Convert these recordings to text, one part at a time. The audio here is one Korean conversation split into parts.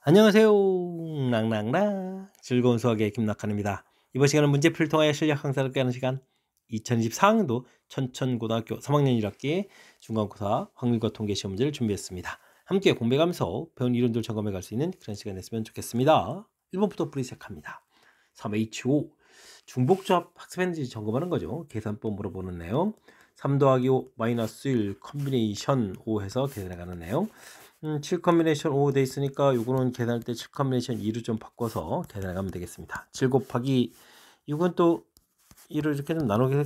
안녕하세요. 랑랑랑 즐거운 수학의 김낙한입니다. 이번 시간은 문제풀이를 통하여 실력 향상을 깨는 시간 2024학년도 천천고등학교 3학년 1학기 중간고사 확률과 통계 시험 문제를 준비했습니다. 함께 공부해가면서 배운 이론들 점검해 갈 수 있는 그런 시간 됐으면 좋겠습니다. 1번부터 풀이 시작합니다. 3H5 중복조합 학습했는지 점검하는 거죠. 계산법 물어보는 내용 3 더하기 5 마이너스 1 컨비네이션 5 해서 계산해가는 내용 7 컨비네이션 5 돼 있으니까 요거는 계산할 때 7 컨비네이션 2로 좀 바꿔서 계산해 가면 되겠습니다. 7 곱하기 6은 또 2를 이렇게 좀 나누기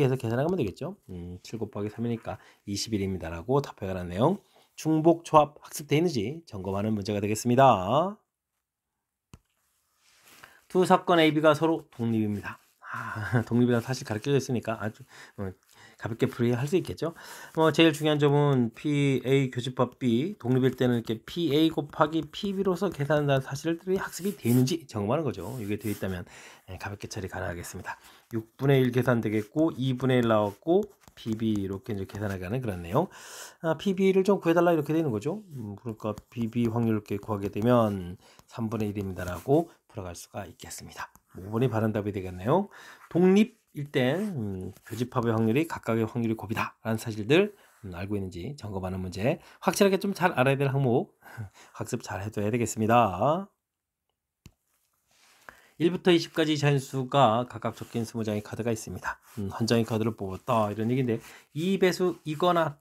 해서 계산해 가면 되겠죠. 7 곱하기 3이니까 21입니다 라고 답해가는 내용 중복 조합 학습되어 있는지 점검하는 문제가 되겠습니다. 두 사건 AB가 서로 독립입니다. 독립이라는 사실 가르쳐져 있으니까 아주 가볍게 풀이할 수 있겠죠. 제일 중요한 점은 PA 교집합 B 독립일 때는 이렇게 PA 곱하기 PB로서 계산한다는 사실들이 학습이 되는지 점검하는 거죠. 이게 되어 있다면 가볍게 처리 가능하겠습니다. 6분의 1 계산되겠고 2분의 1 나왔고 PB 이렇게 이제 계산하는 그런 내용. PB를 좀 구해달라 이렇게 되는 거죠. 그러니까 PB 확률 이렇게 구하게 되면 3분의 1입니다라고 풀어갈 수가 있겠습니다. 5번이 바른 답이 되겠네요. 독립일 때 교집합의 확률이 각각의 확률이 곱이다 라는 사실들 알고 있는지 점검하는 문제 확실하게 좀 잘 알아야 될 항목 학습 잘 해둬야 되겠습니다. 1부터 20까지 자연수가 각각 적힌 20장의 카드가 있습니다. 한 장의 카드를 뽑았다 이런 얘기인데 2배수이거나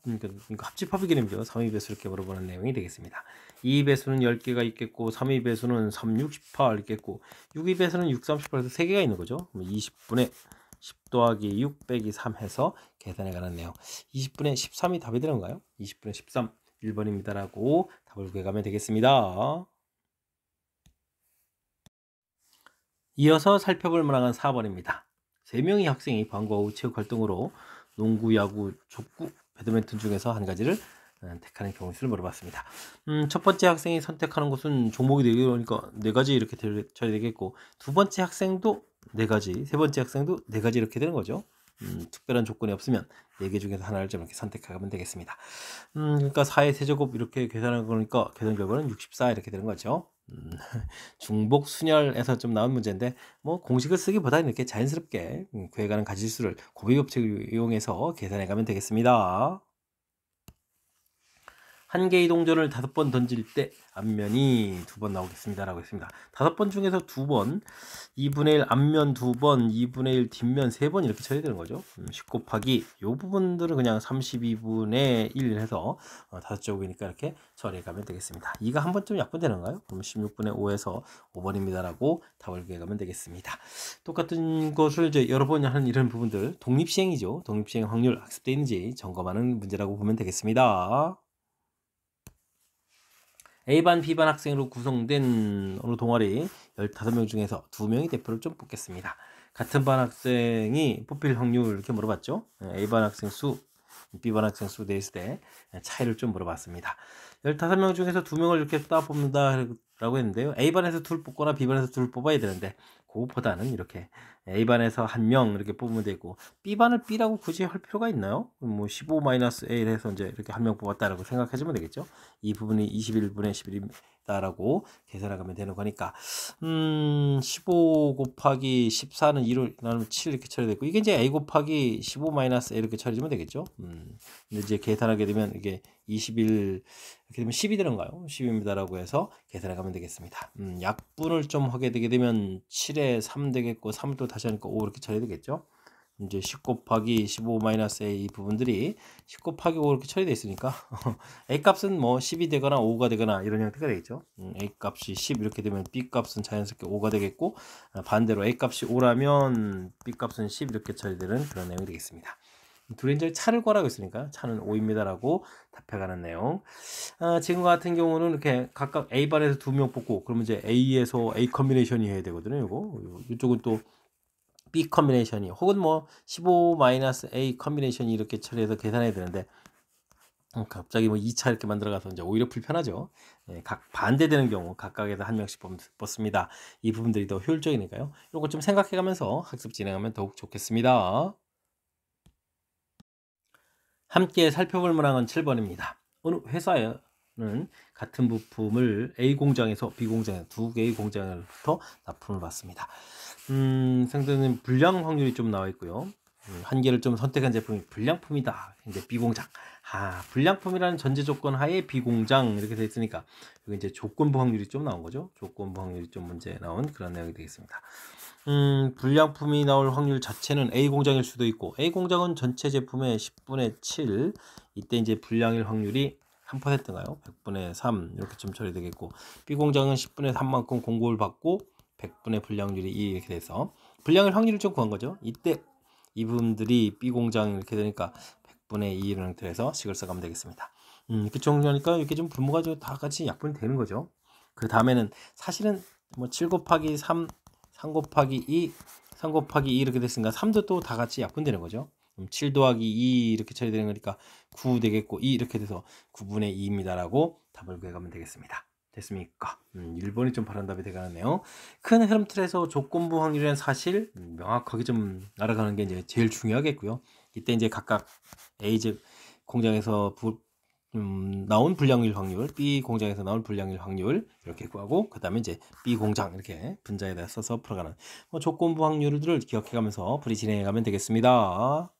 합집합의 개념이죠. 3위배수 이렇게 물어보는 내용이 되겠습니다. 2배수는 10개가 있겠고 3위배수는 3, 68 있겠고 6위배수는 6, 38에서 3개가 있는 거죠. 20분의 10 더하기 6 빼기 3 해서 계산해 가는 내용 20분의 13이 답이 되는가요? 20분의 13 1번입니다 라고 답을 구해가면 되겠습니다. 이어서 살펴볼 문항은 4번입니다. 3명의 학생이 방과 후 체육활동으로 농구, 야구, 족구, 배드민턴 중에서 한 가지를 택하는 경우 수를 물어봤습니다. 첫 번째 학생이 선택하는 것은 종목이 4개니까 4가지 이렇게 처리되겠고 두 번째 학생도 4가지, 세 번째 학생도 4가지 이렇게 되는 거죠. 특별한 조건이 없으면 4개 중에서 하나를 좀 이렇게 선택하면 되겠습니다. 그러니까 4의 세제곱 이렇게 계산하는 거니까 계산 결과는 64 이렇게 되는 거죠. 중복 순열에서 좀 나온 문제인데 공식을 쓰기보다는 이렇게 자연스럽게 구해가는 가지수를 곱비 법칙을 이용해서 계산해 가면 되겠습니다. 한 개의 동전을 5번 던질 때 앞면이 2번 나오겠습니다 라고 했습니다. 5번 중에서 2번 2분의 1 앞면 2번 2분의 1 뒷면 3번 이렇게 처리되는 거죠. 10 곱하기 이 부분들은 그냥 32분의 1 해서 5제곱이니까 이렇게 처리해 가면 되겠습니다. 2가 한 번쯤 약분되는가요? 그럼 16분의 5에서 5번입니다 라고 답을 구해 가면 되겠습니다. 똑같은 것을 이제 여러 번 하는 이런 부분들 독립시행이죠. 독립시행 확률 학습되어 있는지 점검하는 문제라고 보면 되겠습니다. A반, B반 학생으로 구성된 어느 동아리 15명 중에서 2명이 대표를 좀 뽑겠습니다. 같은 반 학생이 뽑힐 확률 이렇게 물어봤죠. A반 학생 수, B반 학생 수 냈을 때 차이를 좀 물어봤습니다. 15명 중에서 2명을 이렇게 따 뽑는다 라고 했는데요. A반에서 둘 뽑거나 B반에서 둘 뽑아야 되는데 그것보다는 이렇게 A반에서 1명 이렇게 뽑으면 되고 B반을 B라고 굳이 할 필요가 있나요? 15-A 해서 이제 이렇게 1명 뽑았다라고 생각하시면 되겠죠. 이 부분이 21분의 11이다라고 계산하면 되는 거니까 15 곱하기 14는 2로 나누면 7 이렇게 처리되고 이게 이제 A 곱하기 15-A 이렇게 처리되면 되겠죠. 근데 이제 계산하게 되면 이게 21 이렇게 되면 10이 되는가요? 10입니다라고 해서 계산해 가면 되겠습니다. 약분을 좀 하게 되게 되면 7에 3 되겠고 3을 또 다시 하니까 5 이렇게 처리되겠죠. 이제 10 곱하기 15-A 이 부분들이 10 곱하기 5 이렇게 처리되어 있으니까 A 값은 10이 되거나 5가 되거나 이런 형태가 되겠죠. A 값이 10 이렇게 되면 B 값은 자연스럽게 5가 되겠고 반대로 A 값이 5라면 B 값은 10 이렇게 처리되는 그런 내용이 되겠습니다. 둘이 이제 차를 구하라고 했으니까 차는 5입니다라고 답해가는 내용. 지금 같은 경우는 이렇게 각각 A반에서 2명 뽑고 그러면 이제 A에서 A 컨비네이션이 해야 되거든요. 이쪽은 또 B 컨비네이션이 혹은 15-A 컨비네이션이 이렇게 처리해서 계산해야 되는데 갑자기 2차 이렇게 만들어가서 이제 오히려 불편하죠. 각 반대되는 경우 각각에서 1명씩 뽑습니다. 이 부분들이 더 효율적이니까요. 이런 거 좀 생각해가면서 학습 진행하면 더욱 좋겠습니다. 함께 살펴볼 문항은 7번입니다. 어느 회사에 같은 부품을 A 공장에서 B 공장에 두 개의 공장으로부터 납품을 받습니다. 상대는 불량 확률이 좀 나와 있고요. 한 개를 좀 선택한 제품이 불량품이다. 이제 B 공장. 불량품이라는 전제 조건 하에 B 공장 이렇게 되어 있으니까 여기 이제 조건부 확률이 좀 나온 거죠. 조건부 확률이 좀 문제 나온 그런 내용이 되겠습니다. 불량품이 나올 확률 자체는 A 공장일 수도 있고, A 공장은 전체 제품의 10분의 7, 이때 이제 불량일 확률이 3%인가요? 100분의 3 이렇게 좀 처리되겠고, B 공장은 10분의 3만큼 공고를 받고 100분의 불량률이 2 이렇게 돼서 불량일 확률을 좀 구한 거죠. 이때 이 부분들이 B 공장 이렇게 되니까 100분의 2 이런 형태에서 식을 써가면 되겠습니다. 이렇게 정리하니까 이렇게 좀 분모가지고 다 같이 약분이 되는 거죠. 그 다음에는 사실은 뭐 7 곱하기 3, 3 곱하기 2, 3 곱하기 2 이렇게 됐으니까 3도 또 다 같이 약분되는 거죠. 7 더하기 2 이렇게 처리되는 거니까 9 되겠고 2 이렇게 돼서 9분의 2입니다 라고 답을 구해가면 되겠습니다. 됐습니까? 1번이 좀 바른 답이 되겠네요. 큰 흐름 틀에서 조건부 확률이라는 사실 명확하게 좀 알아가는 게 이제 제일 중요하겠고요. 이때 이제 각각 A 즉 공장에서 나온 불량일 확률, B 공장에서 나온 불량일 확률 이렇게 구하고, 그 다음에 이제 B 공장 이렇게 분자에다 써서 풀어가는 조건부 확률들을 기억해가면서 풀이 진행해가면 되겠습니다.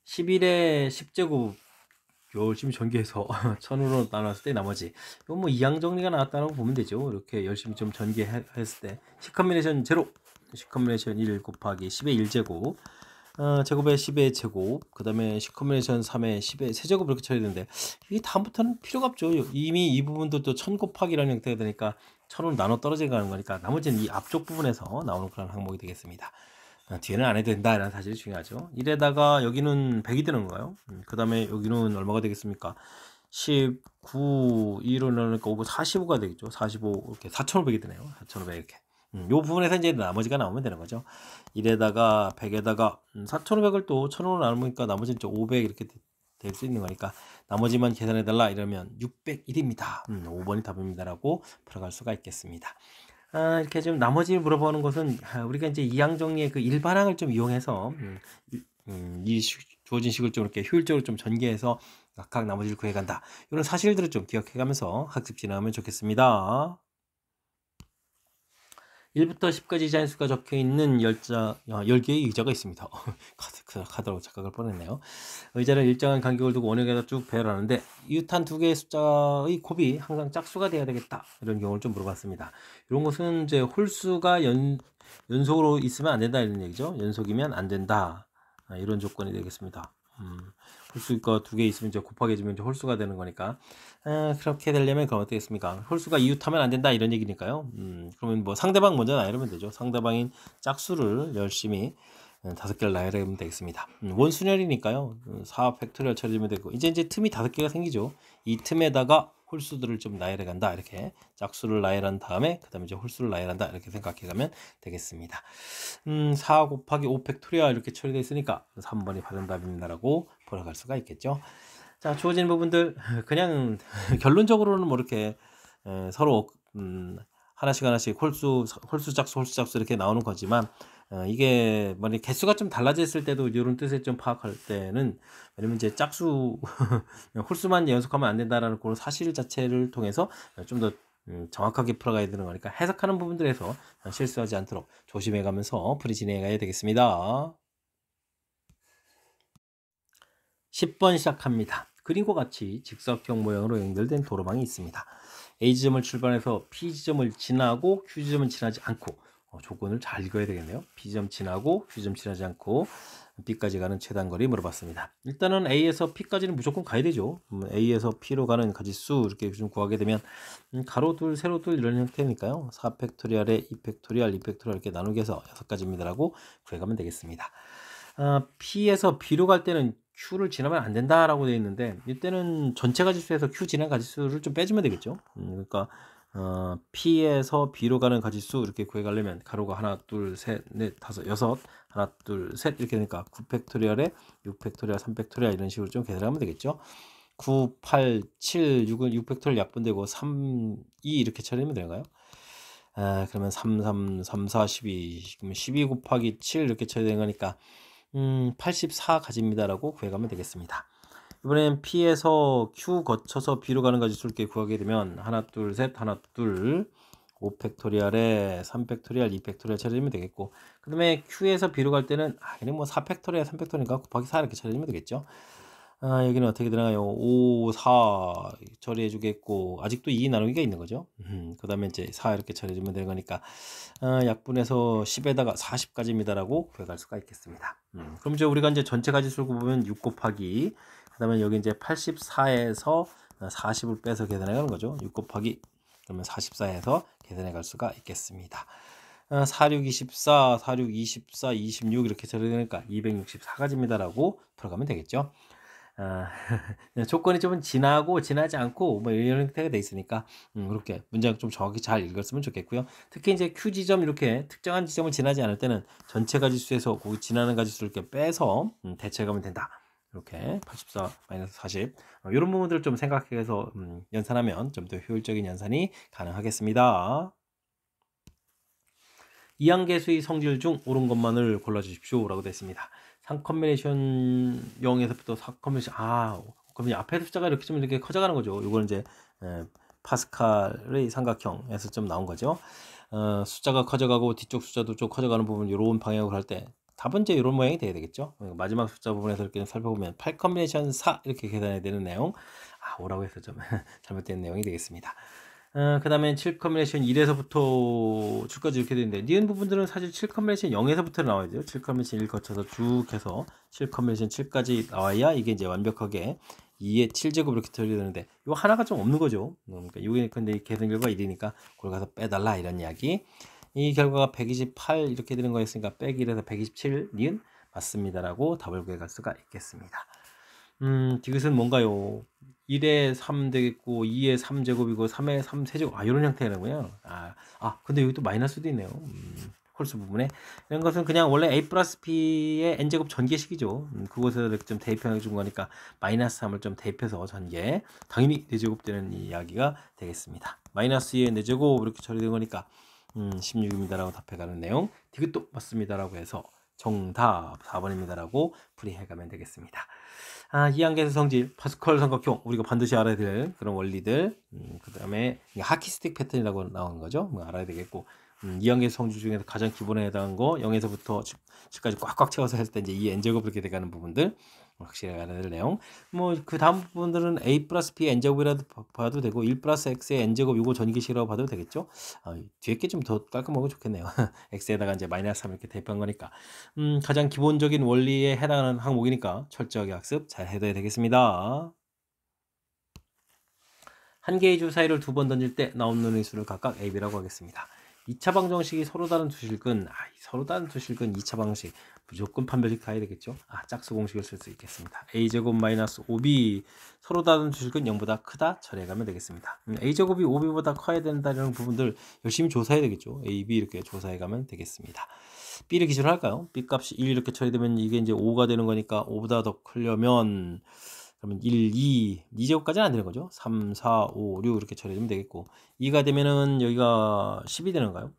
11의 10제곱 열심히 전개해서 1000으로 나눴을 때 나머지 이건 뭐 이항 정리가 나왔다고 보면 되죠. 이렇게 열심히 좀 전개했을 때 10컨비네이션 0, 10컨비네이션 1 곱하기 10의 1제곱, 제곱의 10의 제곱, 그 다음에 10컨비네이션 3의 10의 세제곱 이렇게 처리되는데, 이게 다음부터는 필요가 없죠. 이미 이 부분도 또 1000 곱하기라는 형태가 되니까 1000으로 나눠 떨어져 가는 거니까 나머지는 이 앞쪽 부분에서 나오는 그런 항목이 되겠습니다. 뒤에는 안 해도 된다라는 사실이 중요하죠. 이래다가 여기는 100이 되는 거예요. 그 다음에 여기는 얼마가 되겠습니까? 19, 2로 나누니까 5, 45가 되겠죠. 45, 이렇게 4,500이 되네요. 4,500 이렇게. 요 부분에서 이제 나머지가 나오면 되는 거죠. 이래다가 100에다가 4,500을 또 1,000으로 나누니까 나머지는 500 이렇게 될 수 있는 거니까 나머지만 계산해달라 이러면 601입니다. 5번이 답입니다라고 풀어갈 수가 있겠습니다. 이렇게 좀 나머지 물어보는 것은 우리가 이제 이항 정리의 그 일반항을 좀 이용해서 이 주어진 식을 좀 이렇게 효율적으로 좀 전개해서 각각 나머지를 구해간다. 이런 사실들을 좀 기억해가면서 학습 진행하면 좋겠습니다. 1부터 10까지 자연수가 적혀있는 10개의 의자가 있습니다. 카드로 착각을 뻔했네요. 의자를 일정한 간격을 두고 원형에다 쭉 배열하는데 이웃한 두 개의 숫자의 곱이 항상 짝수가 돼야 되겠다. 이런 경우를 좀 물어봤습니다. 이런 것은 이제 홀수가 연속으로 있으면 안 된다 이런 얘기죠. 연속이면 안 된다. 이런 조건이 되겠습니다. 홀수가 두 개 있으면 이제 곱하기 해주면 이제 홀수가 되는 거니까, 그렇게 되려면 그럼 어떻게 겠습니까? 홀수가 이웃하면 안 된다 이런 얘기니까요. 그러면 뭐 상대방 먼저 나열하면 되죠. 상대방인 짝수를 열심히 5개를 나열하면 되겠습니다. 원순열이니까요. 4 팩토리얼 처리하면 되고, 이제 틈이 5개가 생기죠. 이 틈에다가 홀수들을 좀 나열해 간다. 이렇게 짝수를 나열한 다음에 그 다음에 이제 홀수를 나열한다. 이렇게 생각해 가면 되겠습니다. 4 곱하기 5 팩토리얼 이렇게 처리되어 있으니까 3번이 바른 답입니다라고 풀어갈 수가 있겠죠. 자, 주어진 부분들 그냥 결론적으로는 뭐 이렇게 서로 하나씩 홀수 짝수 이렇게 나오는 거지만, 이게 만약 개수가 좀 달라졌을 때도 이런 뜻을 좀 파악할 때는, 왜냐면 이제 짝수 홀수만 연속하면 안 된다라는 그런 사실 자체를 통해서 좀 더 정확하게 풀어가야 되는 거니까 해석하는 부분들에서 실수하지 않도록 조심해 가면서 풀이 진행해 가야 되겠습니다. 10번 시작합니다. 그림과 같이 직사각형 모양으로 연결된 도로망이 있습니다. A지점을 출발해서 P지점을 지나고 Q지점을 지나지 않고, 조건을 잘 읽어야 되겠네요. B지점 지나고 Q지점 지나지 않고 B까지 가는 최단거리 물어봤습니다. 일단은 A에서 P까지는 무조건 가야 되죠. A에서 P로 가는 가지수 이렇게 좀 구하게 되면 가로 둘 세로 둘 이런 형태니까요. 4팩토리얼에 2팩토리얼 2팩토리얼 이렇게 나누기 해서 6가지입니다라고 구해가면 되겠습니다. P에서 B로 갈 때는 Q를 지나면 안 된다라고 되어 있는데, 이때는 전체 가지수에서 Q 지난 가지수를 좀 빼주면 되겠죠. 그러니까 P에서 B로 가는 가지수 이렇게 구해가려면 가로가 하나 둘 셋 넷 다섯 여섯 하나 둘 셋 이렇게 되니까 9팩토리얼에 6팩토리얼 3팩토리얼 이런 식으로 좀 계산하면 되겠죠. 9, 8, 7, 6은 6팩토리얼 약분되고 3, 2 이렇게 처리하면 되는가요? 그러면 3, 3, 3, 4, 12 그러면 12 곱하기 7 이렇게 처리되는 거니까 84 가집니다라고 구해가면 되겠습니다. 이번엔 P에서 Q 거쳐서 B로 가는 가지수를 이렇게 구하게 되면 하나 둘 셋 하나 둘 5팩토리얼에 3팩토리얼 2팩토리얼 처리하면 되겠고, 그 다음에 Q에서 B로 갈 때는 그냥 뭐 4팩토리얼 3팩토리얼이니까 곱하기 4 이렇게 처리하면 되겠죠. 여기는 어떻게 되나요? 5, 4 처리해 주겠고, 아직도 2 나누기가 있는 거죠. 그 다음에 이제 4 이렇게 처리해 주면 되는 거니까, 약분해서 10에다가 40까지입니다라고 구해갈 수가 있겠습니다. 그럼 이제 우리가 이제 전체 가지수를 보면 6 곱하기, 그 다음에 여기 이제 84에서 40을 빼서 계산해 가는 거죠. 6 곱하기, 그러면 44에서 계산해 갈 수가 있겠습니다. 46, 24, 46, 24, 26 이렇게 처리되니까 264가지입니다라고 풀어가면 되겠죠. 조건이 좀 지나고 지나지 않고 뭐 이런 형태가 돼 있으니까 그렇게 문장 좀 정확히 잘 읽었으면 좋겠고요. 특히 이제 Q 지점 이렇게 특정한 지점을 지나지 않을 때는 전체 가지수에서 그 지나는 가지수를 이렇게 빼서 대체하면 된다. 이렇게 84 40 이런 부분들을 좀 생각해서 연산하면 좀 더 효율적인 연산이 가능하겠습니다. 이항계수의 성질 중 옳은 것만을 골라주십시오 라고 되어 있습니다. 3컨비네이션 0에서부터 4컨비네이션 그럼 앞에 숫자가 이렇게 좀 이렇게 커져가는 거죠. 이거는 이제 파스칼의 삼각형에서 좀 나온 거죠. 숫자가 커져가고 뒤쪽 숫자도 좀 커져가는 부분 이런 방향으로 할 때 답은 이제 이런 모양이 돼야 되겠죠. 마지막 숫자 부분에서 이렇게 살펴보면 8컨비네이션 4 이렇게 계산해야 되는 내용, 오라고 해서 좀 잘못된 내용이 되겠습니다. 그 다음에 7 컨비네이션 1에서부터 줄까지 이렇게 되는데, 니은 부분들은 사실 7 컨비네이션 0에서부터 나와야 돼요. 7 컨비네이션 1 거쳐서 쭉 해서 7 컨비네이션 7까지 나와야 이게 이제 완벽하게 2의 7제곱 이렇게 처리되는데, 요 하나가 좀 없는 거죠. 그러니까 요게 근데 계산 결과가 1이니까 그걸 가서 빼달라 이런 이야기. 이 결과가 128 이렇게 되는 거였으니까 빼기 1에서 127 니은 맞습니다라고 답을 구해갈 수가 있겠습니다. 디귿은 뭔가요? 1에 3 되겠고 2에 3제곱이고 3에 3 세제곱 이런 형태라고요. 근데 여기 또 마이너스도 있네요. 홀수 부분에 이런 것은 그냥 원래 a 플러스 b의 n제곱 전개식이죠. 그곳에서 이렇게 좀 대입해 준 거니까 마이너스 3을 좀 대입해서 전개, 당연히 4제곱 되는 이야기가 되겠습니다. 마이너스 2의 4제곱 이렇게 처리된 거니까 16입니다라고 답해가는 내용, 디귿도 맞습니다라고 해서 정답 4번입니다라고 풀이해가면 되겠습니다. 이항계수 성질, 파스컬 삼각형, 우리가 반드시 알아야 될 그런 원리들, 그 다음에 하키스틱 패턴이라고 나오는 거죠. 알아야 되겠고, 이항계수 성질 중에서 가장 기본에 해당한 거 0에서부터 10까지 꽉꽉 채워서 했을 때 이제 이 n제곱 이렇게 돼가는 부분들 확실히 알아야 될 내용. 그 다음 부분들은 a 플러스 b n제곱이라도 봐도 되고 1 플러스 x의 n제곱 이거 전기식이라고 봐도 되겠죠. 뒤에 게 좀 더 깔끔하고 좋겠네요. x에다가 이제 마이너스 3 이렇게 대입한 거니까 가장 기본적인 원리에 해당하는 항목이니까 철저하게 학습 잘 해둬야 되겠습니다. 한 개의 줄 사이를 2번 던질 때 나오는 수를 각각 a, b라고 하겠습니다. 2차 방정식이 서로 다른 두 실근, 서로 다른 두 실근 2차 방정식 무조건 판별식 가야 되겠죠. 짝수 공식을 쓸 수 있겠습니다. a제곱 마이너스 5b 서로 다른 두 실근 0보다 크다 처리해가면 되겠습니다. a제곱이 5b보다 커야 된다는 부분들 열심히 조사해야 되겠죠. a, b 이렇게 조사해가면 되겠습니다. b를 기준으로 할까요? b 값이 1 이렇게 처리되면 이게 이제 5가 되는 거니까 5보다 더 크려면 그러면 1, 2제곱까지는 안 되는 거죠. 3, 4, 5, 6 이렇게 처리되면 되겠고, 2가 되면은 여기가 10이 되는가요?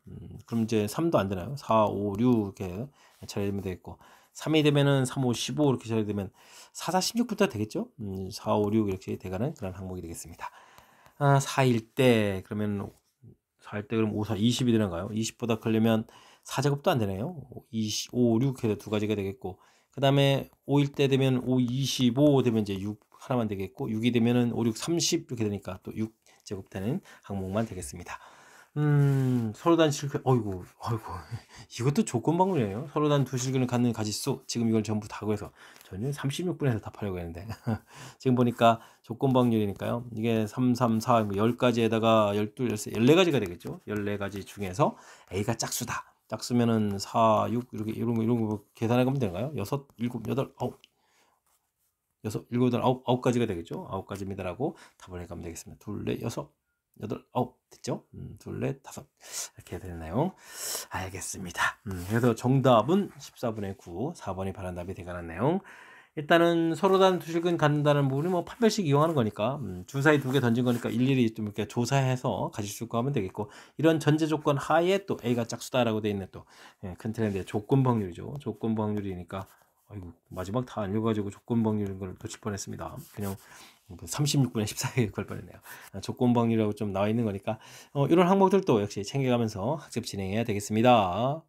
그럼 이제 3도 안 되나요? 4, 5, 6 이렇게 처리되면 되겠고, 3이 되면은 3, 5, 15 이렇게 처리되면 4, 4, 16부터 되겠죠? 4, 5, 6 이렇게 돼가는 그런 항목이 되겠습니다. 4일 때 그러면 4일 때 그럼 5, 4, 20이 되는가요? 20보다 크려면 4제곱도 안 되네요. 20, 5, 6 해서 두 가지가 되겠고, 그 다음에 5일 때 되면 5, 25 되면 이제 6 하나만 되겠고, 6이 되면은 5, 6, 30 이렇게 되니까 또 6제곱 되는 항목만 되겠습니다. 서로 다른 실근, 어이구, 이것도 조건 방문이에요. 서로 다른 두 실근을 갖는 가지수, 지금 이걸 전부 다 구해서 저는 36분에서 답하려고 했는데 지금 보니까 조건 방률이니까요. 이게 3, 3, 4, 10가지에다가 12, 13, 14가지가 되겠죠. 14가지 중에서 A가 짝수다. 짝수면은 4, 6 이렇게 이런 거 계산해 가면 되나요? 6, 7, 8, 9 6, 7, 8, 9가지가 되겠죠. 9가지입니다라고 답을 해가면 되겠습니다. 2, 4, 6, 8, 9 됐죠? 2, 4, 5 이렇게 되나요? 알겠습니다. 그래서 정답은 14분의 9, 4번이 바란 답이 되가는 내용. 일단은 서로 다른 두 실근 갖는다는 부분이 뭐 판별식 이용하는 거니까 주사위 2개 던진 거니까 일일이 좀 이렇게 조사해서 가질 수 있고 하면 되겠고, 이런 전제 조건 하에 또 A가 짝수다라고 되어 있는 또 큰 틀인데 조건 방률이죠. 조건 방률이니까 아이고, 마지막 다 안 읽어가지고 조건방류 이런 걸 놓칠 뻔했습니다. 그냥 36분에 14회 걸 뻔했네요. 조건방류라고 좀 나와 있는 거니까 이런 항목들도 역시 챙겨가면서 학습 진행해야 되겠습니다.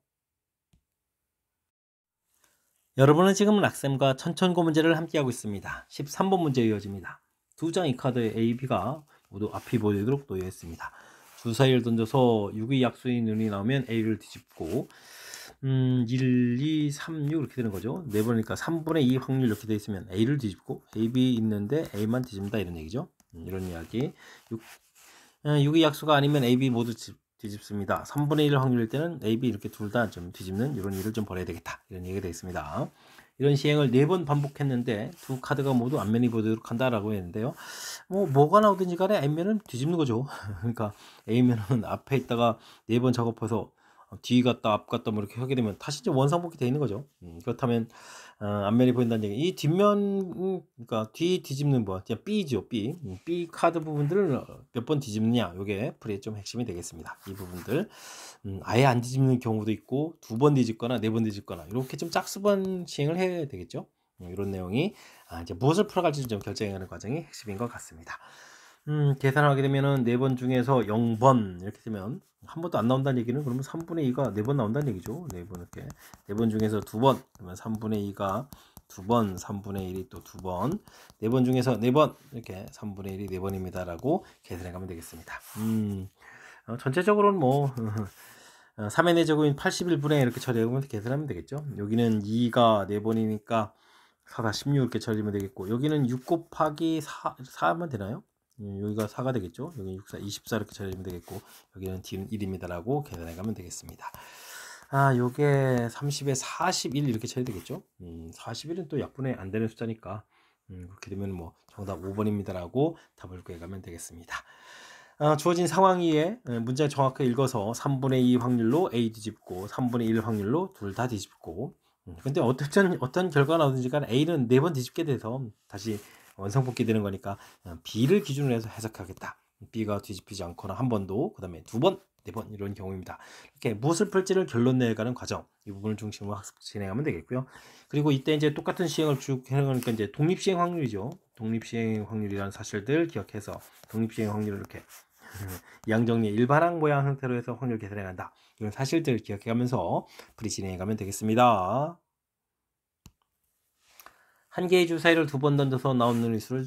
여러분은 지금 락쌤과 천천고 문제를 함께하고 있습니다. 13번 문제 이어집니다. 두 장의 카드의 A, B가 모두 앞이 보이도록 놓여 있습니다. 주사위를 던져서 6의 약수의 눈이 나오면 A를 뒤집고 1, 2, 3, 6 이렇게 되는 거죠. 4번이니까 3분의 2 확률 이렇게 되어 있으면 A를 뒤집고 A, B 있는데 A만 뒤집는다 이런 얘기죠. 이런 이야기. 6의 약수가 아니면 A, B 모두 뒤집습니다. 3분의 1 확률일 때는 A, B 이렇게 둘 다 좀 뒤집는 이런 일을 좀 벌여야 되겠다. 이런 얘기가 되겠습니다. 이런 시행을 4번 반복했는데 두 카드가 모두 앞면이 보도록 한다라고 했는데요. 뭐가 나오든지 간에 A면은 뒤집는 거죠. 그러니까 A면은 앞에 있다가 4번 작업해서 뒤 갔다 앞 갔다 뭐 이렇게 하게 되면 다시 이제 원상복귀 되어 있는 거죠. 그렇다면 앞면이 보인다는 얘기. 이 뒷면 그러니까 뒤 뒤집는 뭐 그냥 B죠. B 카드 부분들을 몇 번 뒤집느냐. 요게 풀이의 좀 핵심이 되겠습니다. 이 부분들 아예 안 뒤집는 경우도 있고 2번 뒤집거나 4번 뒤집거나 이렇게 좀 짝수번 시행을 해야 되겠죠. 이런 내용이 이제 무엇을 풀어갈지 좀 결정하는 과정이 핵심인 것 같습니다. 계산하게 되면은 4번 중에서 0번 이렇게 되면 한 번도 안 나온다는 얘기는 그러면 3분의 2가 4번 나온다는 얘기죠. 4번 이렇게 4번 중에서 2번 그러면 3분의 2가 2번 3분의 1이 또 2번 4번 중에서 4번 이렇게 3분의 1이 4번입니다 라고 계산해 가면 되겠습니다. 전체적으로는 뭐 3의 4제곱인 81분의 이렇게 처리하면 계산하면 되겠죠. 여기는 2가 4번이니까 4, 16 이렇게 처리하면 되겠고 여기는 6 곱하기 4 하면 되나요? 여기가 4가 되겠죠. 여기 6, 4, 24 이렇게 처리하면 되겠고 여기는 D는 1입니다 라고 계산해 가면 되겠습니다. 요게 30에 41 이렇게 처리되겠죠. 41은 또 약분의 안 되는 숫자니까 그렇게 되면 뭐 정답 5번입니다 라고 답을 구해가면 되겠습니다. 주어진 상황 이에 문제 정확하게 읽어서 3분의 2 확률로 A 뒤집고 3분의 1 확률로 둘 다 뒤집고 근데 어떤 결과가 나오든지 간에 A는 4번 뒤집게 돼서 다시 원상복귀 되는 거니까 B를 기준으로 해서 해석하겠다. B가 뒤집히지 않거나 한 번도 그 다음에 2번 4번 이런 경우입니다. 이렇게 무엇을 풀지를 결론 내가는 과정 이 부분을 중심으로 학습 진행하면 되겠고요. 그리고 이때 이제 똑같은 시행을 쭉 해나가니까 이제 독립시행 확률이죠. 독립시행 확률이라는 사실들 기억해서 독립시행 확률을 이렇게 양정리 일반항 모양 형태로 해서 확률 계산해 간다. 이런 사실들을 기억해 가면서 풀이 진행해 가면 되겠습니다. 한 개의 주사위를 2번 던져서 나오는 일수를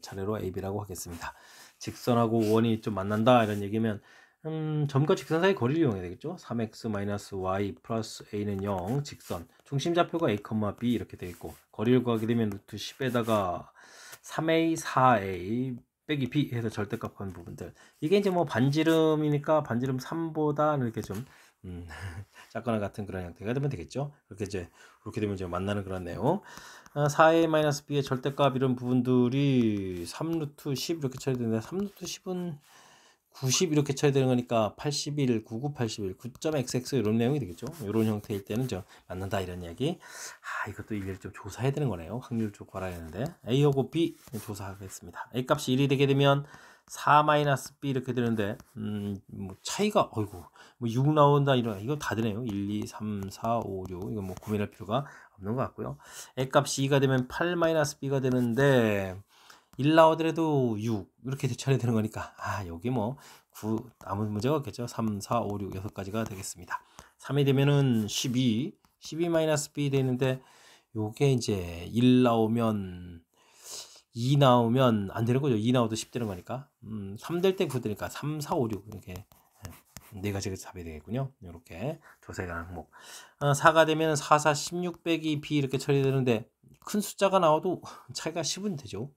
차례로 AB라고 하겠습니다. 직선하고 원이 좀 만난다 이런 얘기면 점과 직선 사이 거리를 이용해야 되겠죠. 3x-y 플러스 a는 0 직선 중심좌표가 a, b 이렇게 되어 있고 거리를 구하게 되면 루트 10에다가 3a, 4a 빼기 b 해서 절대값한 부분들 이게 이제 뭐 반지름이니까 반지름 3보다 이렇게 좀 작거나 같은 그런 형태가 되면 되겠죠. 그렇게 되면 이제 만나는 그런 내용. 4a b의 절대값 이런 부분들이 3루트 10 이렇게 쳐야 되는데 3루트 10은 90 이렇게 쳐야 되는 거니까 81, 99, 81, 9.xx 이런 내용이 되겠죠. 이런 형태일 때는 저 맞는다 이런 이야기. 이것도 일일이 좀 조사해야 되는 거네요. 확률 쪽 알아야 하는데 A하고 B 조사하겠습니다. A 값이 1이 되게 되면 4-B 이렇게 되는데 뭐 차이가 어이구 뭐 6 나온다 이런 이거 다 되네요. 1, 2, 3, 4, 5, 6 이거 뭐 고민할 필요가 없는 것 같고요. A 값이 2가 되면 8-B가 되는데 1 나오더라도 6 이렇게 대처해야 되는 거니까 여기 뭐 9 아무 문제가 없겠죠. 3, 4, 5, 6 6가지가 되겠습니다. 3이 되면은 12 12-B 되는데 요게 이제 1 나오면 2 나오면 안 되는 거죠. 2 나오도 10 되는 거니까 3 될 때 9 되니까 3, 4, 5, 6 이렇게 네 가지가 답이 되겠군요. 이렇게 조사가 항목 4가 되면 4, 4, 16 빼기 B 이렇게 처리되는데 큰 숫자가 나와도 차이가 10은 되죠.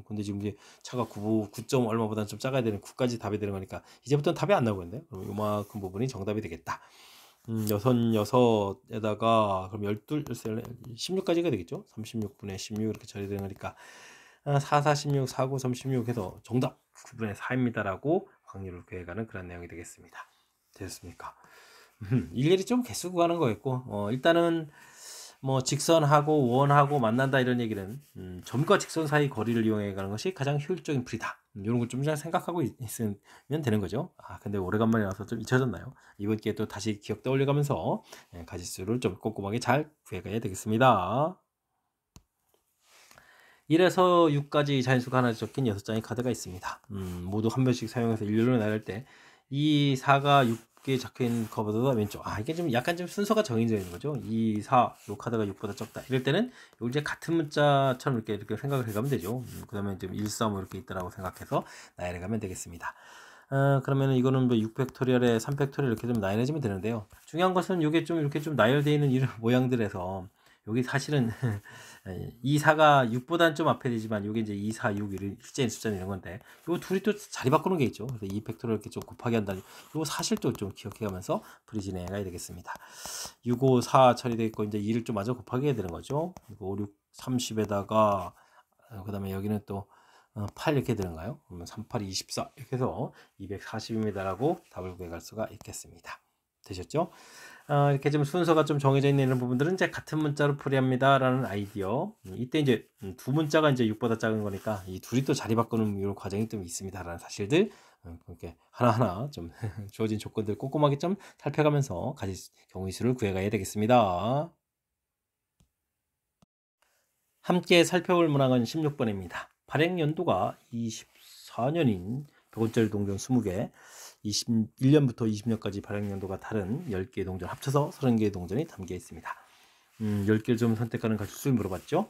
근데 지금 이제 차가 9 얼마보다는 좀 작아야 되는 9까지 답이 되는 거니까 이제부터는 답이 안 나오겠네요. 그럼 요만큼 부분이 정답이 되겠다. 6에다가 그럼 12, 16까지가 되겠죠. 36분의 16 이렇게 처리되는 거니까 4, 4, 16, 4, 9, 36 해서 정답 9분의 4입니다 라고 확률을 구해가는 그런 내용이 되겠습니다. 되셨습니까? 일일이 좀 개수 구하는 거였고 일단은 뭐 직선하고 원하고 만난다 이런 얘기는 점과 직선 사이 거리를 이용해 가는 것이 가장 효율적인 풀이다. 이런 걸 좀 잘 생각하고 있으면 되는 거죠. 근데 오래간만에 와서 좀 잊혀졌나요? 이번 기회에 또 다시 기억 떠올려 가면서 가지수를 좀 꼼꼼하게 잘 구해가야 되겠습니다. 1에서 6까지 자연수가 하나 적힌 6장의 카드가 있습니다. 모두 한 번씩 사용해서 일렬로 나갈 때 이 4가 6개 적혀있는 커버보다 왼쪽. 이게 좀 약간 좀 순서가 정해져 있는 거죠. 2, 4, 요 카드가 6보다 적다. 이럴 때는 요 이제 같은 문자처럼 이렇게 생각을 해가면 되죠. 그 다음에 좀 1, 4 뭐 이렇게 있다라고 생각해서 나열해 가면 되겠습니다. 그러면은 이거는 뭐 6팩토리얼에 3팩토리얼 이렇게 좀 나열해주면 되는데요. 중요한 것은 이게 좀 이렇게 좀 나열되어 있는 이런 모양들에서 여기 사실은 2, 4가 6보다는 좀 앞에 되지만 이게 이제 2, 4, 6 이런 실제인 숫자는 이런 건데 요 둘이 또 자리 바꾸는 게 있죠. 그래서 2팩토리얼 이렇게 좀 곱하기 한다는 요 사실도 좀 기억해 가면서 풀이 진행해 가야 되겠습니다. 6, 5, 4 처리되어 있고 이제 2를 좀 마저 곱하기 해야 되는 거죠. 5, 6, 30에다가 그 다음에 여기는 또 8 이렇게 되는가요? 그러면 3, 8, 24 이렇게 해서 240입니다라고 답을 구해갈 수가 있겠습니다. 되셨죠? 이렇게 좀 순서가 좀 정해져 있는 부분들은 이제 같은 문자로 풀이합니다라는 아이디어. 이때 이제 두 문자가 이제 6보다 작은 거니까 이 둘이 또 자리 바꾸는 이런 과정이 좀 있습니다라는 사실들 이렇게 하나하나 좀 주어진 조건들 꼼꼼하게 좀 살펴가면서 경우의 수를 구해가야 되겠습니다. 함께 살펴볼 문항은 16번입니다. 발행 연도가 24년인 100원짜리 동전 20개, 21년부터 20년까지 발행 연도가 다른 10개의 동전 합쳐서 30개의 동전이 담겨 있습니다. 10개를 좀 선택하는 가짓수를 물어봤죠.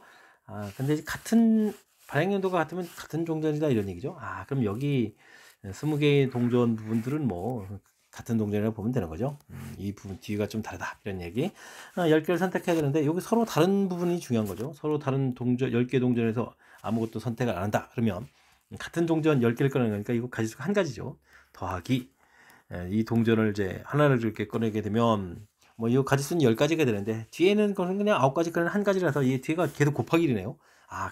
근데 같은 발행 연도가 같으면 같은 동전이다 이런 얘기죠. 그럼 여기 20개의 동전 부분들은 뭐 같은 동전이라고 보면 되는 거죠. 이 부분 뒤가 좀 다르다 이런 얘기. 10개를 선택해야 되는데 여기 서로 다른 부분이 중요한 거죠. 서로 다른 동전 10개 동전에서 아무것도 선택을 안 한다 그러면 같은 동전 10개를 꺼내는 거니까 이거 가지수가 한 가지죠. 더하기 이 동전을 이제 하나를 이렇게 꺼내게 되면 뭐 이 가지수는 10가지가 되는데 뒤에는 그냥 9가지 꺼내는 한 가지라서 이 뒤가 계속 곱하기 1이네요.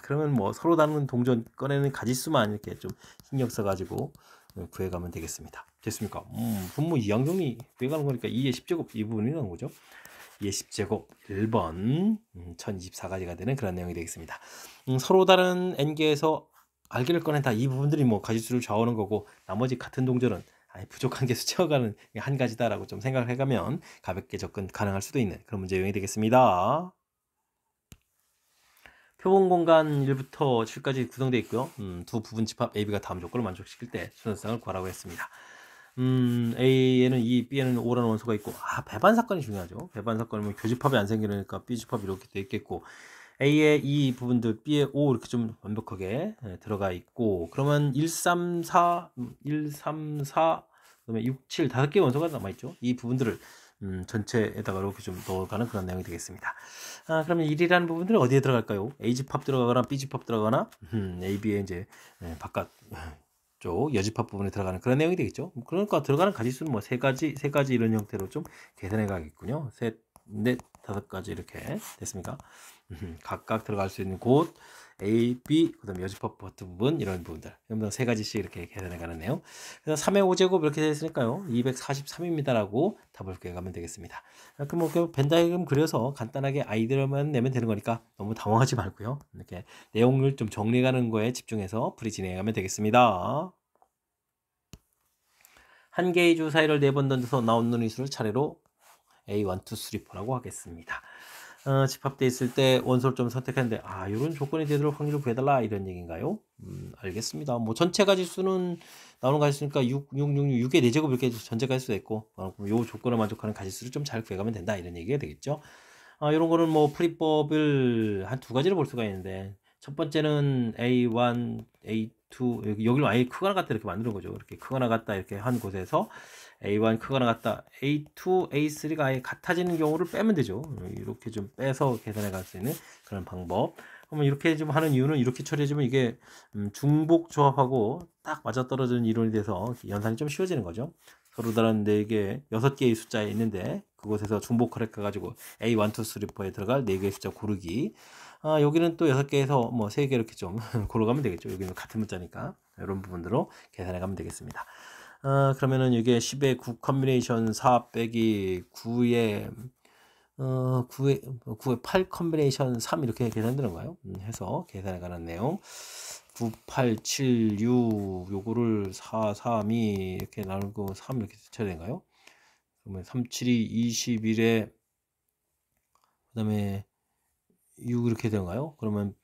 그러면 뭐 서로 다른 동전 꺼내는 가지수만 이렇게 좀 신경 써가지고 구해가면 되겠습니다. 됐습니까? 분모 이항정리 구해가는 거니까 2의 10제곱 이 부분이 나온 거죠. 2의 10제곱 1번 1024가지가 되는 그런 내용이 되겠습니다. 서로 다른 n개에서 알기를 꺼낸다. 이 부분들이 뭐 가지수를 좌우하는 거고 나머지 같은 동전은 부족한 개수 채워가는 한 가지다라고 좀 생각을 해가면 가볍게 접근 가능할 수도 있는 그런 문제 유형이 되겠습니다. 표본 공간 1부터 7까지 구성되어 있고요. 두 부분 집합 AB가 다음 조건을 만족시킬 때 순서상을 구하라고 했습니다. A에는 2, B에는 5라는 원소가 있고 배반 사건이 중요하죠. 배반 사건이면 교집합이 안 생기니까 B집합이 이렇게 되어 있겠고 A의 이 부분들 B의 5 이렇게 좀 완벽하게 들어가 있고 그러면 1, 3, 4, 1, 3, 4 그다음에 6, 7 5개의 원소가 남아있죠. 이 부분들을 전체에다가 이렇게 좀 넣어가는 그런 내용이 되겠습니다. 그러면 1이라는 부분들은 어디에 들어갈까요? A집합 들어가거나 B집합 들어가거나 A, B의 이제 바깥 쪽 여집합 부분에 들어가는 그런 내용이 되겠죠. 그러니까 들어가는 가지수는 뭐 세 가지 이런 형태로 좀 계산해 가겠군요. 셋, 넷, 5가지 이렇게 됐습니까? 각각 들어갈 수 있는 곳 A, B, 그다음에 여집합 버튼 부분 이런 부분들 그럼 세 가지씩 이렇게 계산해 가는 내용. 그래서 3의 5제곱 이렇게 되어 있으니까요. 243입니다라고 답을 구해가면 되겠습니다. 그럼 뭐 벤다이그램 그려서 간단하게 아이디어만 내면 되는 거니까 너무 당황하지 말고요. 이렇게 내용을 좀 정리하는 거에 집중해서 풀이 진행해 가면 되겠습니다. 한 개의 주 사이를 4번 던져서 나온 눈의수를 차례로 A, 1, 2, 3, 4라고 하겠습니다. 집합되어 있을 때 원소를 좀 선택했는데 이런 조건이 되도록 확률을 구해달라 이런 얘기인가요? 알겠습니다. 뭐 전체 가지수는 나오는 가지수니까 6, 6, 6, 6, 6의 4제곱 이렇게 전체 가지수가 있고 요 조건을 만족하는 가지수를 좀 잘 구해가면 된다 이런 얘기가 되겠죠. 이런 거는 뭐 풀이법을 한 두 가지로 볼 수가 있는데 첫 번째는 A1, A2 여기로 아예 크거나 같다 이렇게 만드는 거죠. 이렇게 크거나 같다 이렇게 한 곳에서 A1 크거나 같다 A2, A3가 아예 같아지는 경우를 빼면 되죠. 이렇게 좀 빼서 계산해 갈 수 있는 그런 방법. 그러면 이렇게 좀 하는 이유는 이렇게 처리해주면 이게 중복 조합하고 딱 맞아떨어지는 이론이 돼서 연산이 좀 쉬워지는 거죠. 서로 다른 4개, 6개의 숫자에 있는데 그곳에서 중복을 해가지고 A1, 2, 3, 4에 들어갈 4개의 숫자 고르기. 여기는 또 6개에서 뭐 3개 이렇게 좀 고르가면 되겠죠. 여기는 같은 문자니까 이런 부분으로 계산해 가면 되겠습니다. 그러면은 이게 10의 9 컨비네이션 4 빼기 9의 9의 8 컨비네이션 3 이렇게 계산되는 거예요. 해서 계산해 가는 내용. 9, 8, 7, 6 요거를 4, 3, 2 이렇게 나누고 3 이렇게 쳐야 되는가요? 그러면 3, 7, 2, 21에 그 다음에 6 이렇게 되는가요? 그러면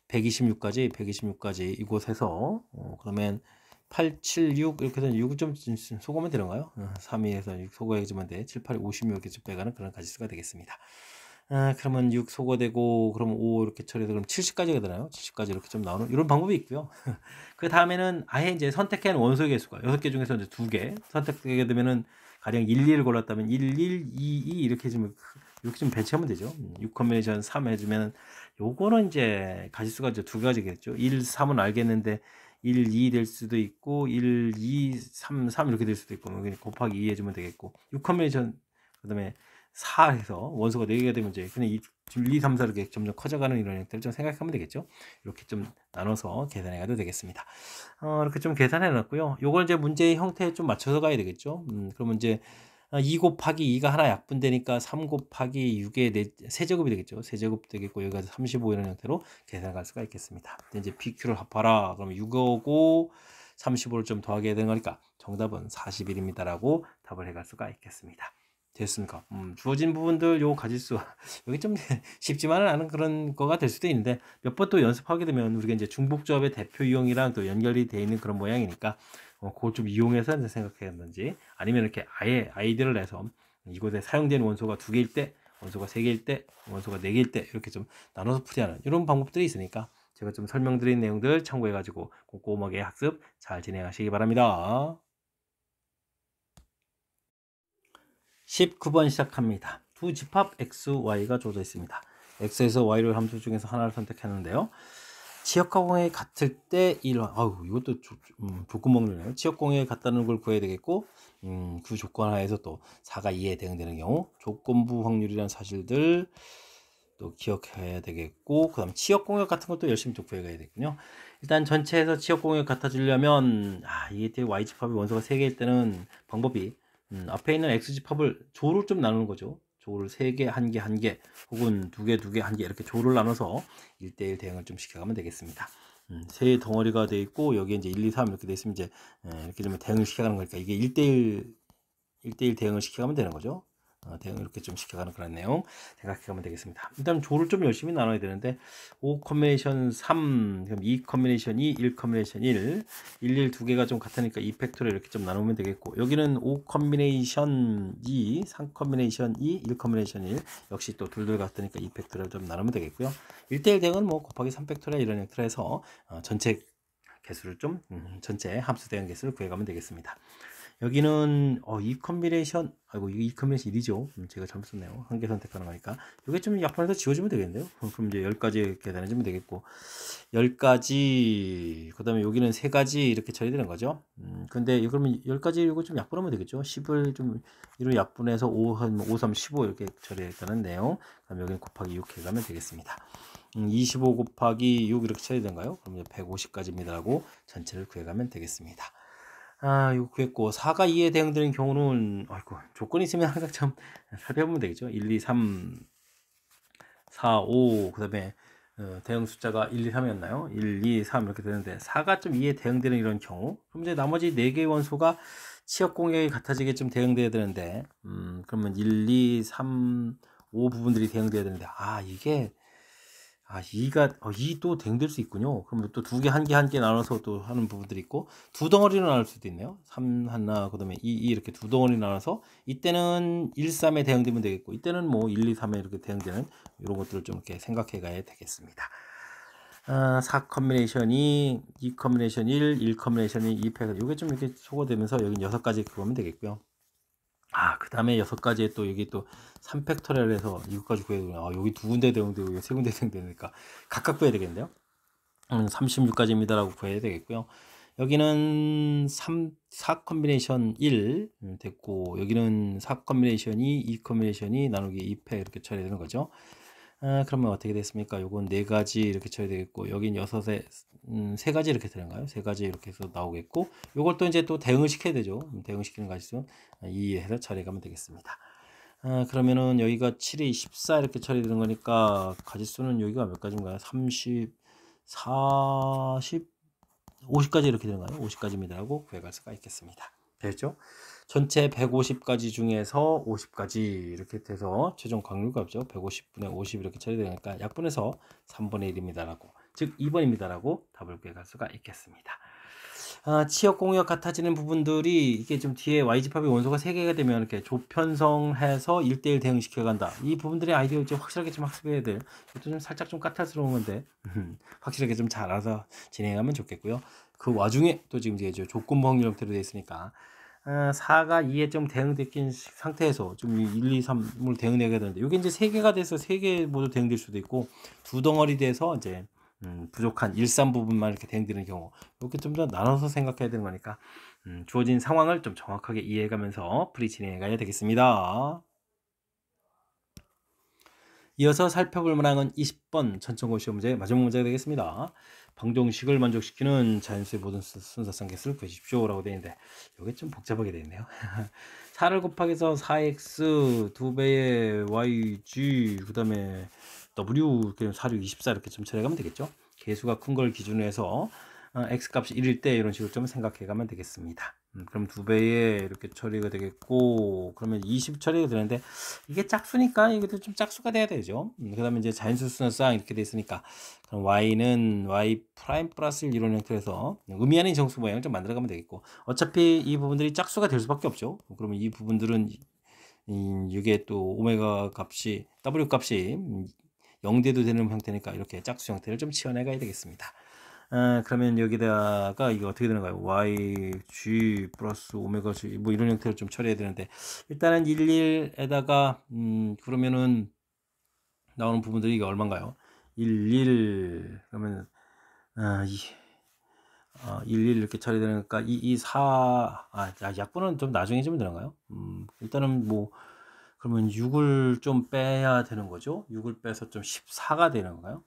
126까지 이곳에서 그러면 876 이렇게 해서 6을 좀 소거하면 되는가요? 3위에서 6 소거해주면 돼. 7, 8, 56 이렇게 좀 빼가는 그런 가지수가 되겠습니다. 그러면 6 소거되고 그러면 5 이렇게 처리해서 그럼 70까지가 되나요? 70까지 이렇게 좀 나오는 이런 방법이 있고요. 그 다음에는 아예 이제 선택한 원소의 개수가 6개 중에서 이제 2개 선택되게 되면은 가령 1, 2를 골랐다면 1, 1, 2, 2 이렇게 좀 배치하면 되죠. 6 컨비네이션 3 해주면 요거는 이제 가지수가 이제 2가지겠죠. 1, 3은 알겠는데 1, 2 될 수도 있고 1, 2, 3, 3 이렇게 될 수도 있고 곱하기 2 해주면 되겠고 6 컨비네이션 그 다음에 4에서 원소가 4개가 되면 이제 그냥 1, 2, 3, 4 이렇게 점점 커져가는 이런 형태를 좀 생각하면 되겠죠. 이렇게 좀 나눠서 계산해 가도 되겠습니다. 이렇게 좀 계산해 놨고요. 요걸 이제 문제의 형태에 좀 맞춰서 가야 되겠죠. 그러면 이제 2 곱하기 2가 하나 약분되니까 3 곱하기 6의 세제곱이 되겠죠. 세제곱 되겠고 여기가 35 이런 형태로 계산할 수가 있겠습니다. 이제 PQ를 합하라. 그러면 6하고 35를 좀 더하게 되는 거니까 정답은 41입니다라고 답을 해갈 수가 있겠습니다. 됐습니까? 주어진 부분들 요 가지수 여기 좀 쉽지만은 않은 그런 거가 될 수도 있는데 몇 번 또 연습하게 되면 우리가 이제 중복조합의 대표 유형이랑 또 연결이 되어 있는 그런 모양이니까 그걸 좀 이용해서 생각해야하는지 아니면 이렇게 아예 아이디어를 내서 이곳에 사용되는 원소가 2개일 때 원소가 3개일 때 원소가 4개일 때 이렇게 좀 나눠서 풀이하는 이런 방법들이 있으니까 제가 좀 설명드린 내용들 참고해 가지고 꼼꼼하게 학습 잘 진행하시기 바랍니다. 19번 시작합니다. 두 집합 x, y가 주어져 있습니다. x에서 y를 함수 중에서 하나를 선택했는데요. 지역과 공역이 같을 때 1, 이것도 조건 먹네요. 지역공역이 같다는 걸 구해야 되겠고 그 조건 하에서 또 4가 2에 대응되는 경우 조건부 확률이라는 사실들 또 기억해야 되겠고 그 다음 지역공역 같은 것도 열심히 또 구해가야 되겠군요. 일단 전체에서 지역공역 같아지려면 이게 y집합이 원소가 3개일 때는 방법이 앞에 있는 x집합을 조로 좀 나누는 거죠. 조를 3개, 1개, 1개 혹은 2개, 2개, 1개 이렇게 조를 나눠서 1대1 대응을 좀 시켜가면 되겠습니다. 세 덩어리가 돼 있고 여기에 이제 1, 2, 3 이렇게 돼 있으면 이제 이렇게 좀 대응을 시켜가는 거니까 이게 1대1 대응을 시켜가면 되는 거죠. 대응 이렇게 좀 시켜가는 그런 내용 생각해가면 되겠습니다. 일단 조를 좀 열심히 나눠야 되는데 5 컨비네이션 3, 그럼 2 컨비네이션 2, 1 컨비네이션 1, 1 두 개가 좀 같으니까 2 팩토를 이렇게 좀 나누면 되겠고 여기는 5 컨비네이션 2, 3 컨비네이션 2, 1 컨비네이션 1 역시 또 둘둘 같으니까 2 팩토를 좀 나누면 되겠고요. 1대1 대응은 뭐 곱하기 3 팩토리아 이런 형태로 해서 전체 개수를 좀 전체 합수 대응 개수를 구해가면 되겠습니다. 여기는 이 컨비네이션 이 컨비네이션 1이죠. 제가 잘못 썼네요. 한 개 선택하는 거니까 이게 좀 약분해서 지워주면 되겠네요. 그럼 이제 10가지 계산해주면 되겠고 10가지 그 다음에 여기는 3가지 이렇게 처리되는 거죠. 근데 그러면 10가지 이거 좀 약분하면 되겠죠. 10을 좀 이로 약분해서 5, 3, 15 이렇게 처리했다는 내용. 그럼 여기는 곱하기 6 해가면 되겠습니다. 25 곱하기 6 이렇게 처리된가요? 그럼 150까지입니다라고 전체를 구해가면 되겠습니다. 이거 구했고 4가 2에 대응되는 경우는 조건이 있으면 항상 참 살펴보면 되겠죠. 1, 2, 3, 4, 5 그 다음에 대응 숫자가 1, 2, 3이었나요? 1, 2, 3 이렇게 되는데 4가 좀 2에 대응되는 이런 경우 그럼 이제 나머지 4개의 원소가 치역 공역이 같아지게 좀 대응돼야 되는데 그러면 1, 2, 3, 5 부분들이 대응돼야 되는데 이게 2도 대응될 수 있군요. 그러면 또 2개, 1개 나눠서 또 하는 부분들이 있고, 2덩어리로 나눌 수도 있네요. 3 하나, 그 다음에 2 이렇게 2덩어리 나눠서, 이때는 1, 3에 대응되면 되겠고, 이때는 뭐 1, 2, 3에 이렇게 대응되는 이런 것들을 좀 이렇게 생각해 가야 되겠습니다. 4 컨비네이션 2, 2 컨비네이션 1, 1 컨비네이션 2, 2팩, 이게 좀 이렇게 소거되면서 여기 6가지 그거면 되겠고요. 그 다음에 6가지에 또 여기 또 3팩토리얼 해서 이것까지 구해야 되나. 여기 2군데 대응되고 여기 3군데 대응되니까 각각 구해야 되겠네요. 36가지입니다라고 구해야 되겠고요. 여기는 4 컨비네이션 1 됐고 여기는 4 컨비네이션 2, 2 컨비네이션 2 나누기 2팩 이렇게 처리되는 거죠. 그러면 어떻게 됐습니까? 요건 4가지 이렇게 처리되겠고 여긴 6에 3가지 이렇게 되는가요? 3가지 이렇게 해서 나오겠고 요걸 또 이제 또 대응을 시켜야 되죠. 대응시키는 가지수 2 해서 처리가면 되겠습니다. 그러면은 여기가 7에 14 이렇게 처리되는 거니까 가지수는 여기가 몇 가지인가요? 30, 40, 50까지 이렇게 되는가요? 50까지입니다라고 구해갈 수가 있겠습니다. 됐죠? 전체 150가지 중에서 50가지 이렇게 돼서 최종 확률값이죠. 150분의 50 이렇게 처리되니까 약분해서 3분의 1입니다라고 즉 2번입니다라고 답을 구해갈 수가 있겠습니다. 치역 공역 같아지는 부분들이 이게 좀 뒤에 y집합의 원소가 3개가 되면 이렇게 조편성해서 1대1 대응시켜 간다. 이 부분들의 아이디어 좀 확실하게 좀 학습해야 될. 이것도 좀 살짝 좀 까탈스러운 건데 확실하게 좀 잘 알아서 진행하면 좋겠고요. 그 와중에 또 지금 이제 조건부 확률 형태로 되어 있으니까 4가 2에 좀 대응된 상태에서 좀 1, 2, 3을 대응해야 되는데 이게 이제 3개가 돼서 3개 모두 대응될 수도 있고 두 덩어리 돼서 이제 부족한 1, 3 부분만 이렇게 대응되는 경우 이렇게 좀 더 나눠서 생각해야 되는 거니까 주어진 상황을 좀 정확하게 이해해가면서 풀이 진행해 가야 되겠습니다. 이어서 살펴볼 문항은 20번 전천고 시험 문제 마지막 문제가 되겠습니다. 방정식을 만족시키는 자연수의 모든 순서상 개수를 구해주십시오 라고 되어 있는데 이게 좀 복잡하게 되어 있네요. 4를 곱하기해서 4x 2배의 yg 그 다음에 w 4, 6, 24 이렇게 좀 처리하면 되겠죠. 개수가 큰 걸 기준으로 해서 x 값이 1일 때 이런 식으로 좀 생각해 가면 되겠습니다. 그럼 2배에 이렇게 처리가 되겠고 그러면 20 처리가 되는데 이게 짝수니까 이것도 좀 짝수가 돼야 되죠. 그 다음에 이제 자연수 순서상 이렇게 돼 있으니까 그럼 y는 y 프라임 플러스 1 이런 형태로 해서 의미 아닌 정수 모양을 좀 만들어 가면 되겠고 어차피 이 부분들이 짝수가 될 수밖에 없죠. 그러면 이 부분들은 이게 또 오메가 값이 w 값이 0대도 되는 형태니까 이렇게 짝수 형태를 좀 치워내 가야 되겠습니다. 그러면 여기다가 이게 어떻게 되는 가요? yg 플러스 오메가 g 뭐 이런 형태로 좀 처리해야 되는데 일단은 11에다가 그러면은 나오는 부분들이 이게 얼마인가요? 11 그러면 11 이렇게 처리되니까 4 약분은 좀 나중에 좀 되는가요? 일단은 뭐 그러면 6을 좀 빼야 되는 거죠. 6을 빼서 좀 14가 되는 건가요?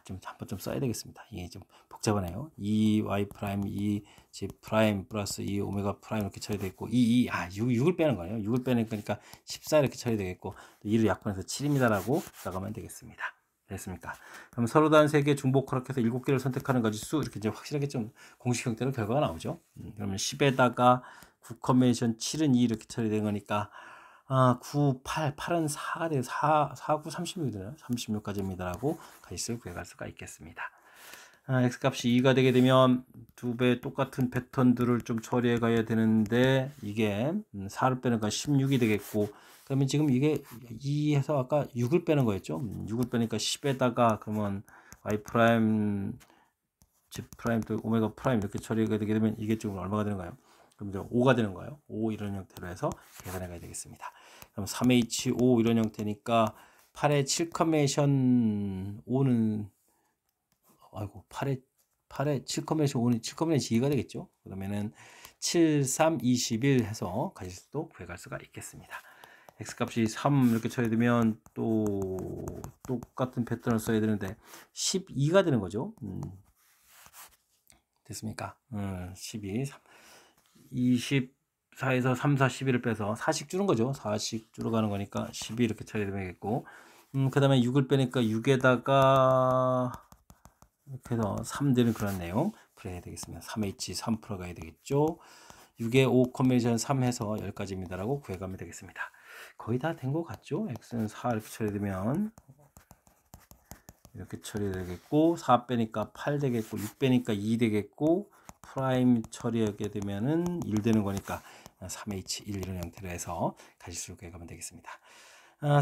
좀 한번 좀 써야 되겠습니다. 이게 좀 복잡하네요. 2y 프라임 2g 프라임 플러스 2 오메가 프라임 이렇게 처리되어 있고 6을 빼는 거예요. 6을 빼는 거니까 14 이렇게 처리되겠고 2를 약분해서 7입니다라고 나가면 되겠습니다. 됐습니까? 그럼 서로 다른 3개 중복 허락해서 7개를 선택하는 가지수 이렇게 이제 확실하게 좀 공식 형태로 결과가 나오죠. 그러면 10에다가 9 컨벤션 7은 2 이렇게 처리된 거니까 9, 8은 4가 돼요. 4, 9, 36이 되나요? 36까지입니다라고 가지수를 구해갈 수가 있겠습니다. x값이 2가 되게 되면 2배 똑같은 패턴들을 좀 처리해 가야 되는데 이게 4를 빼는 건 16이 되겠고 그러면 지금 이게 2에서 아까 6을 빼는 거였죠. 6을 빼니까 10에다가 그러면 y 프라임 g 프라임 또 오메가 프라임 이렇게 처리가 되게 되면 이게 지금 얼마가 되는가요? 그럼 이제 5가 되는 거예요. 5 이런 형태로 해서 계산해 가야 되겠습니다. 그럼 3H5 이런 형태니까 8의 7 컨벤션 5는 8의 7 컨벤션 5는 7 컨벤션 2가 되겠죠. 그러면은 7, 3, 21 해서 가지수도 구해갈 수가 있겠습니다. x값이 3 이렇게 처리되면 또 똑같은 패턴을 써야 되는데 12가 되는 거죠. 됐습니까? 12, 24에서 3, 4, 11을 빼서 4씩 줄은 거죠. 4씩 줄어가는 거니까 12 이렇게 처리되겠고 그 다음에 6을 빼니까 6에다가 이렇게 해서 3 되는 그런 내용 풀어야 되겠습니다. 3H 3 풀어가야 되겠죠. 6에 5 컨벤션 3 해서 10가지입니다 라고 구해가면 되겠습니다. 거의 다 된 것 같죠? x는 4 이렇게 처리되면 이렇게 처리되겠고 4 빼니까 8 되겠고 6 빼니까 2 되겠고 프라임 처리하게 되면은 1 되는 거니까 3H1 이런 형태로 해서 가지수를 구해가면 되겠습니다.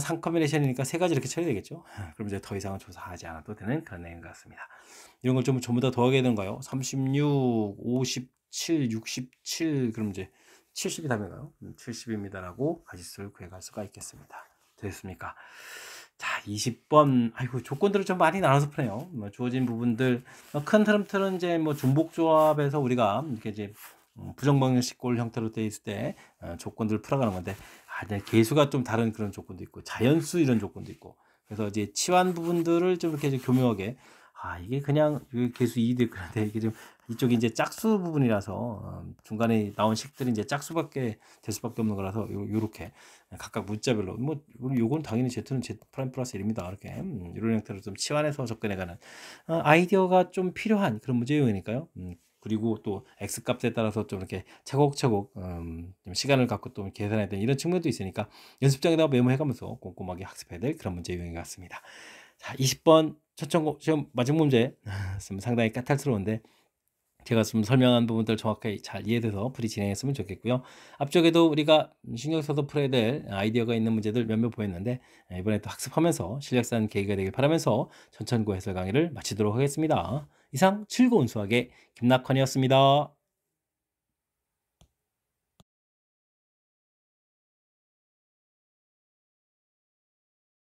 3 컨비네이션이니까 3가지 이렇게 처리되겠죠. 그럼 이제 더 이상은 조사하지 않아도 되는 그런 내용 같습니다. 이런 걸 좀 전부 다 더하게 되는가요? 36, 57, 67 그럼 이제 70이 답인가요? 70입니다라고 가지수를 구해갈 수가 있겠습니다. 됐습니까? 자, 20번. 아이고, 조건들을 좀 많이 나눠서 푸네요. 주어진 부분들. 큰 흐름틀은 이제 중복 조합에서 우리가 이렇게 이제 부정방정식 골 형태로 되어 있을 때 조건들을 풀어가는 건데, 이제 개수가 좀 다른 그런 조건도 있고, 자연수 이런 조건도 있고, 그래서 이제 치환 부분들을 좀 이렇게 교묘하게, 이게 그냥 개수 2도 있고, 그런데 이게 좀 이쪽이 이제 짝수 부분이라서 중간에 나온 식들이 이제 짝수밖에 될 수밖에 없는 거라서 요렇게 각각 문자별로 요건 당연히 Z는 Z 프라임 플러스 1입니다. 이렇게 이런 형태로 좀 치환해서 접근해가는 아이디어가 좀 필요한 그런 문제 유형이니까요. 그리고 또 x 값에 따라서 좀 이렇게 차곡차곡 좀 시간을 갖고 또 계산해야 되는 이런 측면도 있으니까 연습장에다가 메모해가면서 꼼꼼하게 학습해야 될 그런 문제 유형인 것 같습니다. 자, 20번 초청고 시험 마지막 문제 좀 상당히 까탈스러운데 제가 좀 설명한 부분들 정확하게 잘 이해돼서 풀이 진행했으면 좋겠고요. 앞쪽에도 우리가 신경 써서 풀어야 될 아이디어가 있는 문제들 몇몇 보였는데 이번에 또 학습하면서 실력 쌓는 계기가 되길 바라면서 전천고 해설 강의를 마치도록 하겠습니다. 이상 즐거운 수학의 김낙헌이었습니다.